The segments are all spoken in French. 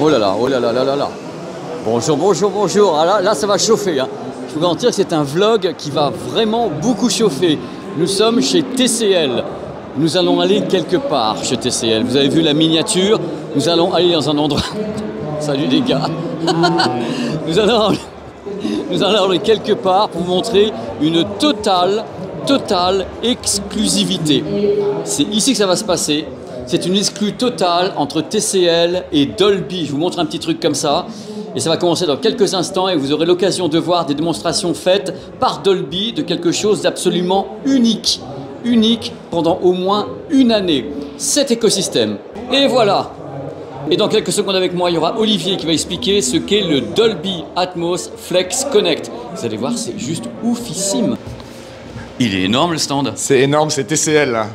Oh là là, oh là là là là là. Bonjour, bonjour, bonjour. Ah là, ça va chauffer. Hein. Je peux vous garantir que c'est un vlog qui va vraiment beaucoup chauffer. Nous sommes chez TCL. Nous allons aller quelque part chez TCL. Vous avez vu la miniature. Nous allons aller dans un endroit... Salut les gars. Nous allons aller quelque part pour vous montrer une totale exclusivité. C'est ici que ça va se passer. C'est une exclue totale entre TCL et Dolby. Je vous montre un petit truc comme ça. Et ça va commencer dans quelques instants et vous aurez l'occasion de voir des démonstrations faites par Dolby de quelque chose d'absolument unique. Unique pendant au moins une année. Cet écosystème. Et voilà. Et dans quelques secondes avec moi, il y aura Olivier qui va expliquer ce qu'est le Dolby Atmos Flex Connect. Vous allez voir, c'est juste oufissime. Il est énorme le stand. C'est énorme, c'est TCL là.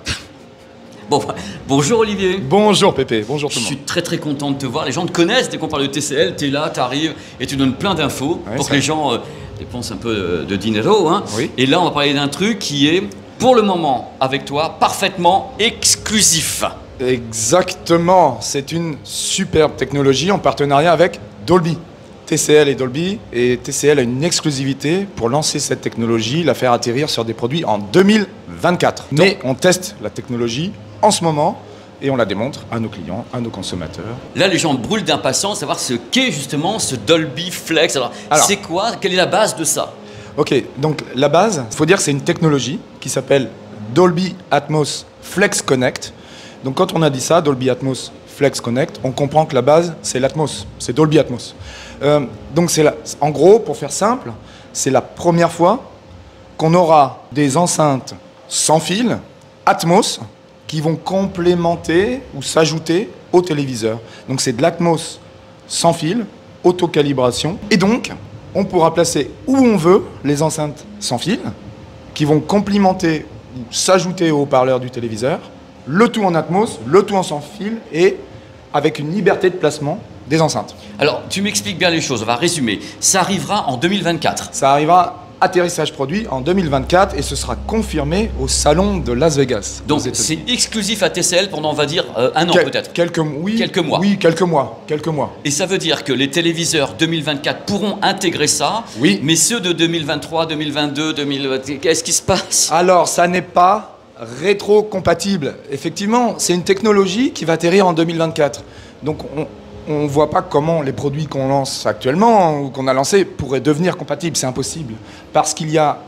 Bon, bonjour Olivier. Bonjour Pépé, bonjour tout le monde. Je suis très content de te voir. Les gens te connaissent dès qu'on parle de TCL. Tu es là, tu arrives et tu donnes plein d'infos pour que les gens dépensent un peu de dinero. Hein. Oui. Et là, on va parler d'un truc qui est, pour le moment, avec toi, parfaitement exclusif. Exactement, c'est une superbe technologie en partenariat avec Dolby. TCL et Dolby, et TCL a une exclusivité pour lancer cette technologie, la faire atterrir sur des produits en 2024. Mais on teste la technologie en ce moment et on la démontre à nos clients, à nos consommateurs. Là, les gens brûlent d'impatience de savoir ce qu'est justement ce Dolby Flex. Alors c'est quoi? Quelle est la base de ça? Ok, donc la base, il faut dire que c'est une technologie qui s'appelle Dolby Atmos Flex Connect. Donc quand on a dit ça, Dolby Atmos Flex Connect, on comprend que la base, c'est l'Atmos, c'est Dolby Atmos. Donc en gros, pour faire simple, c'est la première fois qu'on aura des enceintes sans fil, Atmos, qui vont complémenter ou s'ajouter au téléviseur. Donc c'est de l'Atmos sans fil, autocalibration. Et donc, on pourra placer où on veut les enceintes sans fil, qui vont complémenter ou s'ajouter au haut-parleur du téléviseur, le tout en Atmos, le tout en sans fil et avec une liberté de placement des enceintes. Alors, tu m'expliques bien les choses, on va résumer. Ça arrivera en 2024. Ça arrivera atterrissage produit en 2024 et ce sera confirmé au salon de Las Vegas. Donc, c'est exclusif à TCL pendant, on va dire, un an peut-être. Quelques mois. Oui, quelques mois. Et ça veut dire que les téléviseurs 2024 pourront intégrer ça, oui. Mais ceux de 2023, 2022, 2020, qu'est-ce qui se passe? Alors, ça n'est pas rétro-compatible. Effectivement, c'est une technologie qui va atterrir en 2024. Donc, on ne voit pas comment les produits qu'on lance actuellement ou qu'on a lancés pourraient devenir compatibles. C'est impossible. Parce qu'il y a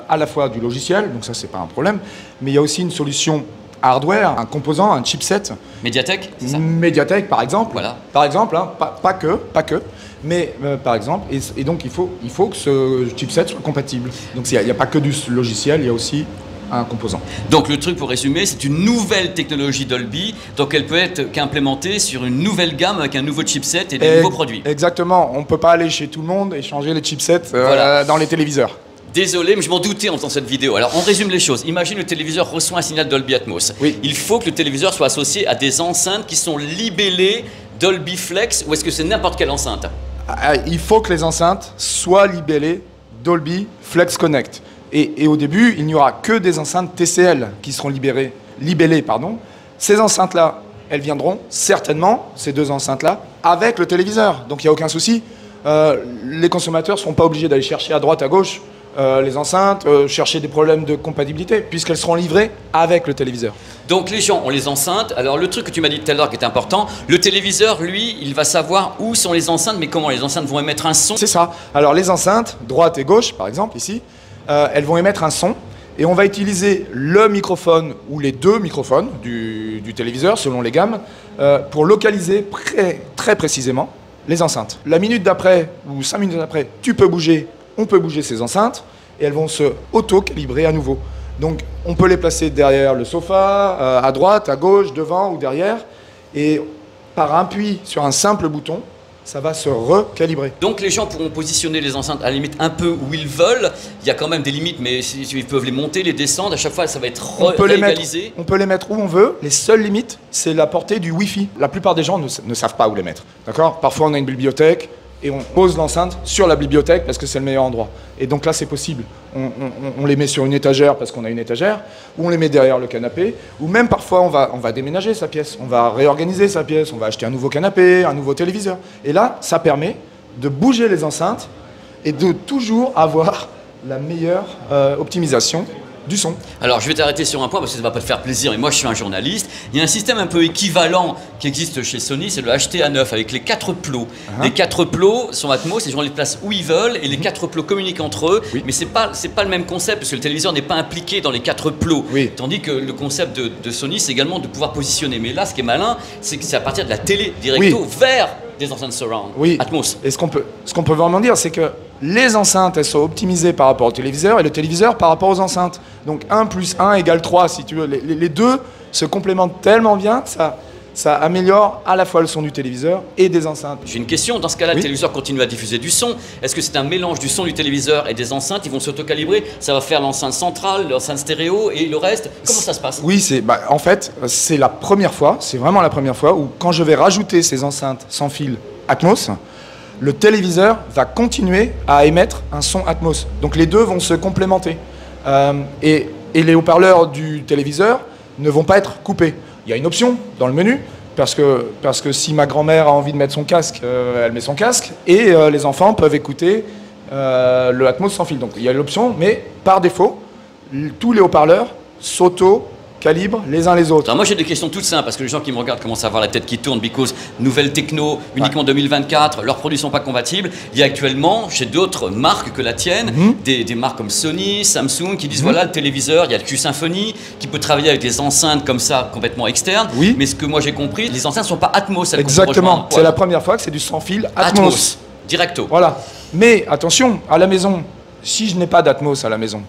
à la fois du logiciel, donc ça, c'est pas un problème, mais il y a aussi une solution hardware, un composant, un chipset. Médiatek, c'est ça? Médiatek, par exemple. Voilà. Par exemple, hein, pas que. Mais par exemple, et donc il faut que ce chipset soit compatible. Donc il n'y a pas que du logiciel, il y a aussi un composant. Donc le truc, pour résumer, c'est une nouvelle technologie Dolby, donc elle peut être qu'implémentée sur une nouvelle gamme avec un nouveau chipset et des nouveaux produits. Exactement, on ne peut pas aller chez tout le monde et changer les chipsets dans les téléviseurs. Désolé, mais je m'en doutais en faisant cette vidéo. Alors on résume les choses. Imagine le téléviseur reçoit un signal Dolby Atmos. Oui. Il faut que le téléviseur soit associé à des enceintes qui sont libellées Dolby Flex, ou est-ce que c'est n'importe quelle enceinte? Il faut que les enceintes soient libellées Dolby Flex Connect. Et au début, il n'y aura que des enceintes TCL qui seront libellées. Ces enceintes-là, elles viendront certainement, ces deux enceintes-là, avec le téléviseur. Donc il n'y a aucun souci. Les consommateurs ne seront pas obligés d'aller chercher à droite, à gauche les enceintes, chercher des problèmes de compatibilité, puisqu'elles seront livrées avec le téléviseur. Donc les gens ont les enceintes. Alors le truc que tu m'as dit tout à l'heure qui est important, le téléviseur, lui, il va savoir où sont les enceintes, mais comment les enceintes vont émettre un son? C'est ça. Alors les enceintes, droite et gauche, par exemple, ici, elles vont émettre un son et on va utiliser le microphone ou les deux microphones du téléviseur, selon les gammes, pour localiser très précisément les enceintes. La minute d'après ou 5 minutes d'après, on peut bouger ces enceintes et elles vont se auto-calibrer à nouveau. Donc on peut les placer derrière le sofa, à droite, à gauche, devant ou derrière, et par appui sur un simple bouton, ça va se recalibrer. Donc les gens pourront positionner les enceintes à la limite un peu où ils veulent. Il y a quand même des limites, mais ils peuvent les monter, les descendre. À chaque fois, ça va être réégalisé. On peut les mettre où on veut. Les seules limites, c'est la portée du Wi-Fi. La plupart des gens ne savent pas où les mettre. D'accord ? Parfois, on a une bibliothèque, et on pose l'enceinte sur la bibliothèque parce que c'est le meilleur endroit. Et donc là, c'est possible. On les met sur une étagère parce qu'on a une étagère, ou on les met derrière le canapé, ou même parfois on va déménager sa pièce, on va réorganiser sa pièce, on va acheter un nouveau canapé, un nouveau téléviseur. Et là, ça permet de bouger les enceintes et de toujours avoir la meilleure optimisation du son. Alors, je vais t'arrêter sur un point parce que ça ne va pas te faire plaisir, mais moi je suis un journaliste. Il y a un système un peu équivalent qui existe chez Sony, c'est le HT-A9 avec les 4 plots. Les 4 plots sont Atmos, les gens les placent où ils veulent et les 4 plots communiquent entre eux. Mais c'est pas le même concept parce que le téléviseur n'est pas impliqué dans les 4 plots. Tandis que le concept de Sony, c'est également de pouvoir positionner. Mais là, ce qui est malin, c'est que c'est à partir de la télé directo vers des enceintes surround, Atmos. Et ce qu'on peut vraiment dire, c'est que les enceintes, elles sont optimisées par rapport au téléviseur et le téléviseur par rapport aux enceintes. Donc 1 plus 1 égale 3, si tu veux. Les deux se complémentent tellement bien que ça améliore à la fois le son du téléviseur et des enceintes. J'ai une question. Dans ce cas-là, le téléviseur continue à diffuser du son. Est-ce que c'est un mélange du son du téléviseur et des enceintes? Ils vont s'autocalibrer? Ça va faire l'enceinte centrale, l'enceinte stéréo et le reste? Comment ça se passe? Oui, en fait, c'est la première fois, c'est vraiment la première fois où quand je vais rajouter ces enceintes sans fil Atmos, le téléviseur va continuer à émettre un son Atmos. Donc les deux vont se complémenter. Et les haut-parleurs du téléviseur ne vont pas être coupés. Il y a une option dans le menu, parce que si ma grand-mère a envie de mettre son casque, elle met son casque, et les enfants peuvent écouter le Atmos sans fil. Donc il y a l'option, mais par défaut, tous les haut-parleurs s'auto-calibrent les uns les autres. Alors moi j'ai des questions toutes simples, parce que les gens qui me regardent commencent à avoir la tête qui tourne, because nouvelle techno, uniquement 2024, leurs produits ne sont pas compatibles. Il y a actuellement, chez d'autres marques que la tienne, des marques comme Sony, Samsung, qui disent voilà le téléviseur, il y a le Q-Symphony, qui peut travailler avec des enceintes comme ça, complètement externes. Mais ce que moi j'ai compris, les enceintes ne sont pas Atmos. Exactement, c'est la première fois que c'est du sans fil Atmos. Directo. Voilà. Mais attention, à la maison, si je n'ai pas d'Atmos à la maison,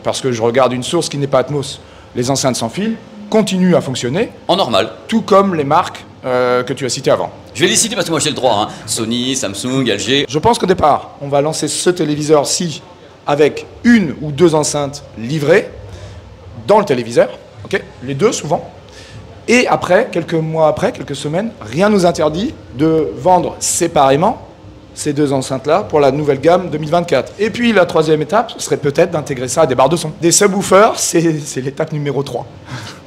parce que je regarde une source qui n'est pas Atmos, les enceintes sans fil continuent à fonctionner. En normal. Tout comme les marques que tu as citées avant. Je vais les citer parce que moi j'ai le droit. Sony, Samsung, LG. Je pense qu'au départ, on va lancer ce téléviseur-ci avec 1 ou 2 enceintes livrées dans le téléviseur. Les deux souvent. Et après, quelques mois après, quelques semaines, rien ne nous interdit de vendre séparément ces 2 enceintes-là pour la nouvelle gamme 2024. Et puis la troisième étape, ce serait peut-être d'intégrer ça à des barres de son. Des subwoofers, c'est l'étape numéro 3.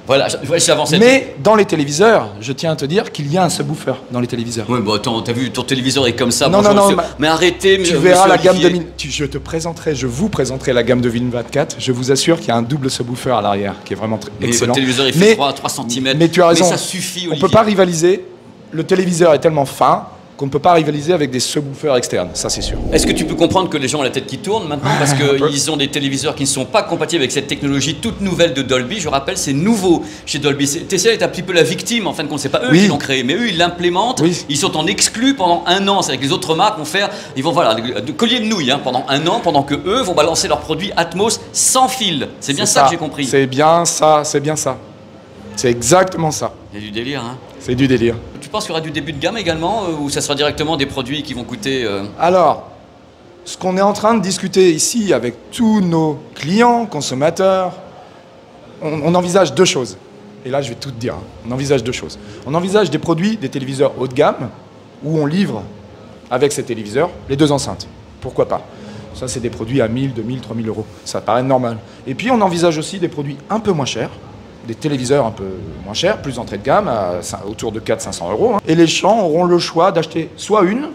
Voilà, j'avance. Mais dans les téléviseurs, je tiens à te dire qu'il y a un subwoofer dans les téléviseurs. Oui, bon attends, t'as vu, ton téléviseur est comme ça. Non, mais arrêtez, tu verras la gamme je vous présenterai la gamme 2024. Je vous assure qu'il y a un double subwoofer à l'arrière qui est vraiment excellent. Votre téléviseur il fait 3 cm. Mais tu as raison. Mais ça suffit, Olivier. On ne peut pas rivaliser. Le téléviseur est tellement fin qu'on ne peut pas rivaliser avec des subwoofers externes, ça c'est sûr. Est-ce que tu peux comprendre que les gens ont la tête qui tourne maintenant parce qu'ils ont des téléviseurs qui ne sont pas compatibles avec cette technologie toute nouvelle de Dolby? Je rappelle, c'est nouveau chez Dolby. TCL est un petit peu la victime, en fin de compte, c'est pas eux qui l'ont créé, mais eux ils l'implémentent, ils sont en exclu pendant 1 an. C'est avec les autres marques ils vont de collier de nouilles pendant 1 an, pendant que eux vont balancer leurs produits Atmos sans fil. C'est bien ça que j'ai compris. C'est bien ça, c'est bien ça. C'est exactement ça. Il y a du délire, C'est du délire. Tu penses qu'il y aura du début de gamme également ou ça sera directement des produits qui vont coûter Alors, ce qu'on est en train de discuter ici avec tous nos clients, consommateurs, on envisage 2 choses. Et là, je vais tout te dire. On envisage 2 choses. On envisage des produits, des téléviseurs haut de gamme, où on livre avec ces téléviseurs les 2 enceintes. Pourquoi pas? Ça, c'est des produits à 1000, 2000, 3000 euros. Ça paraît normal. Et puis, on envisage aussi des produits un peu moins chers, des téléviseurs un peu moins chers, plus entrée de gamme, autour de 400-500 euros. Et les gens auront le choix d'acheter soit 1,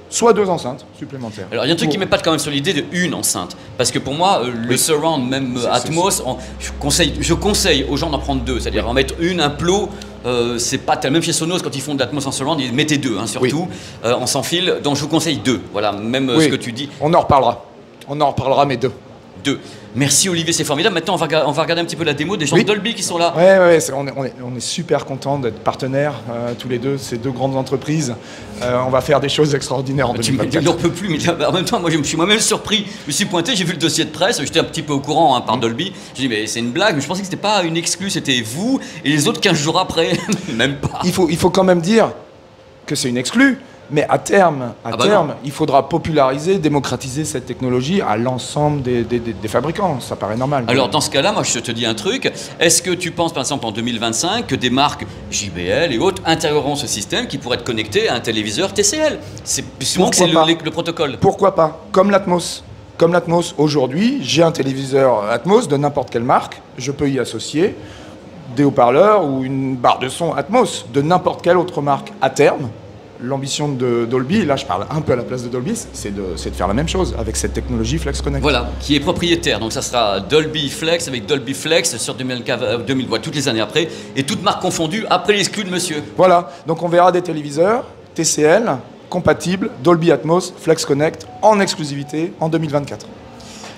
soit 2 enceintes supplémentaires. Alors il y a un truc qui m'épate quand même sur l'idée de 1 enceinte. Parce que pour moi, le surround, même Atmos, je conseille aux gens d'en prendre 2. C'est-à-dire en mettre un plot, c'est pas tel. Même chez Sonos, quand ils font de l'Atmos en surround, ils mettaient 2, surtout, en sans fil. Donc je vous conseille 2. Voilà, même ce que tu dis. On en reparlera. On en reparlera, mais 2. Merci Olivier, c'est formidable. Maintenant, on va regarder un petit peu la démo des gens de Dolby qui sont là. On est super contents d'être partenaires tous les deux, ces 2 grandes entreprises. On va faire des choses extraordinaires en 2024. Je n'en peux plus, mais en même temps, moi je me suis moi-même surpris. Je me suis pointé, j'ai vu le dossier de presse, j'étais un petit peu au courant par Dolby. J'ai dit mais c'est une blague, mais je pensais que c'était pas une exclue, c'était vous et les autres 15 jours après, même pas. Il faut quand même dire que c'est une exclue, Mais à terme, non. il faudra populariser, démocratiser cette technologie à l'ensemble des fabricants. Ça paraît normal. Alors dans ce cas-là, moi je te dis un truc. Est-ce que tu penses par exemple en 2025 que des marques JBL et autres intégreront ce système qui pourrait être connecté à un téléviseur TCL? C'est souvent que c'est le protocole. Pourquoi pas? Comme l'Atmos. Comme l'Atmos aujourd'hui, j'ai un téléviseur Atmos de n'importe quelle marque. Je peux y associer des haut-parleurs ou une barre de son Atmos de n'importe quelle autre marque. À terme, l'ambition de Dolby, là je parle un peu à la place de Dolby, c'est de faire la même chose avec cette technologie Flex Connect. Voilà, qui est propriétaire. Donc ça sera Dolby Flex avec Dolby Flex sur 2000 toutes les années après, et toutes marques confondues après l'exclu de monsieur. Voilà, donc on verra des téléviseurs TCL compatibles Dolby Atmos Flex Connect en exclusivité en 2024.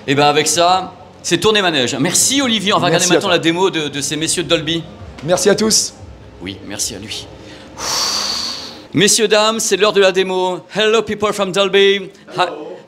Et bien avec ça, c'est tourné manège. Merci Olivier, on va regarder maintenant la démo de ces messieurs de Dolby. Merci à tous. Oui, merci à lui. Messieurs, dames, c'est l'heure de la démo. Hello people from Dolby.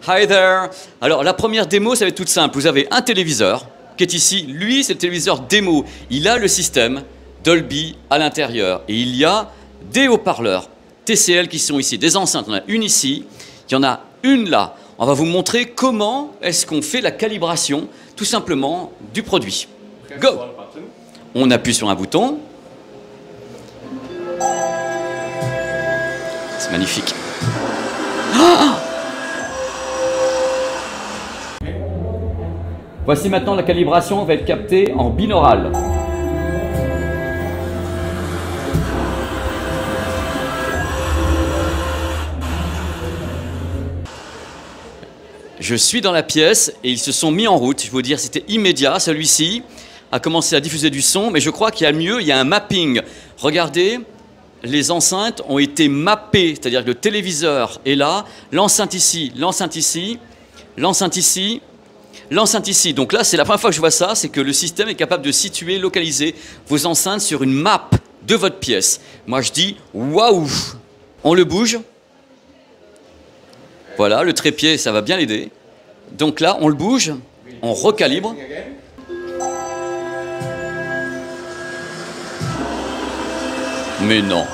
Hi there. Alors la première démo, ça va être toute simple. Vous avez un téléviseur qui est ici. Lui, c'est le téléviseur démo. Il a le système Dolby à l'intérieur. Et il y a des haut-parleurs TCL qui sont ici, des enceintes. On a une ici, il y en a une là. On va vous montrer comment est-ce qu'on fait la calibration, tout simplement, du produit. Go! On appuie sur un bouton. C'est magnifique. Ah! Voici maintenant la calibration va être captée en binaural. Je suis dans la pièce et ils se sont mis en route. Je veux dire, c'était immédiat. Celui-ci a commencé à diffuser du son, mais je crois qu'il y a mieux, il y a un mapping. Regardez, les enceintes ont été mappées, c'est-à-dire que le téléviseur est là, l'enceinte ici, l'enceinte ici, l'enceinte ici, l'enceinte ici. Donc là, c'est la première fois que je vois ça, c'est que le système est capable de situer, localiser vos enceintes sur une map de votre pièce. Moi, je dis waouh! On le bouge. Voilà, le trépied, ça va bien l'aider. Donc là, on le bouge, on recalibre. Mais non.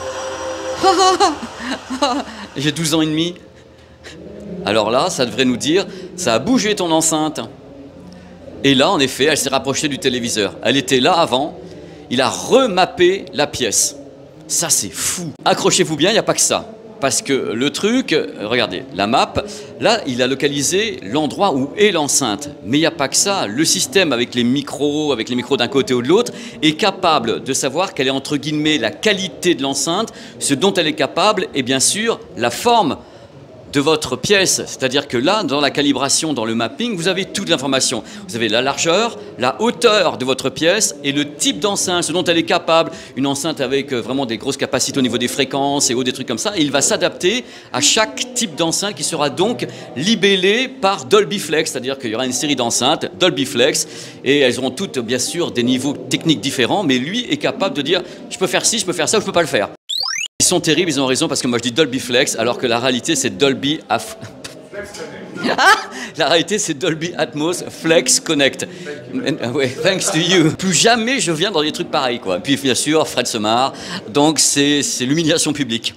J'ai 12 ans et demi. Alors là, ça devrait nous dire, ça a bougé ton enceinte. Et là, en effet, elle s'est rapprochée du téléviseur. Elle était là avant. Il a remappé la pièce. Ça, c'est fou. Accrochez-vous bien, il n'y a pas que ça. Parce que le truc, regardez, la map, là, il a localisé l'endroit où est l'enceinte. Mais il n'y a pas que ça. Le système avec les micros d'un côté ou de l'autre, est capable de savoir quelle est, entre guillemets, la qualité de l'enceinte, ce dont elle est capable, et bien sûr, la forme de votre pièce. C'est-à-dire que là, dans la calibration, dans le mapping, vous avez toute l'information. Vous avez la largeur, la hauteur de votre pièce et le type d'enceinte, ce dont elle est capable. Une enceinte avec vraiment des grosses capacités au niveau des fréquences et des trucs comme ça. Et il va s'adapter à chaque type d'enceinte qui sera donc libellé par Dolby Flex. C'est-à-dire qu'il y aura une série d'enceintes Dolby Flex et elles auront toutes, bien sûr, des niveaux techniques différents. Mais lui est capable de dire, je peux faire ci, je peux faire ça ou je peux pas le faire. Ils sont terribles, ils ont raison, parce que moi je dis Dolby Flex, alors que la réalité c'est Dolby... La réalité c'est Dolby Atmos Flex Connect. Ouais, thanks to you. Plus jamais je viens dans des trucs pareils, quoi. Puis bien sûr, Fred se marre, donc c'est l'humiliation publique.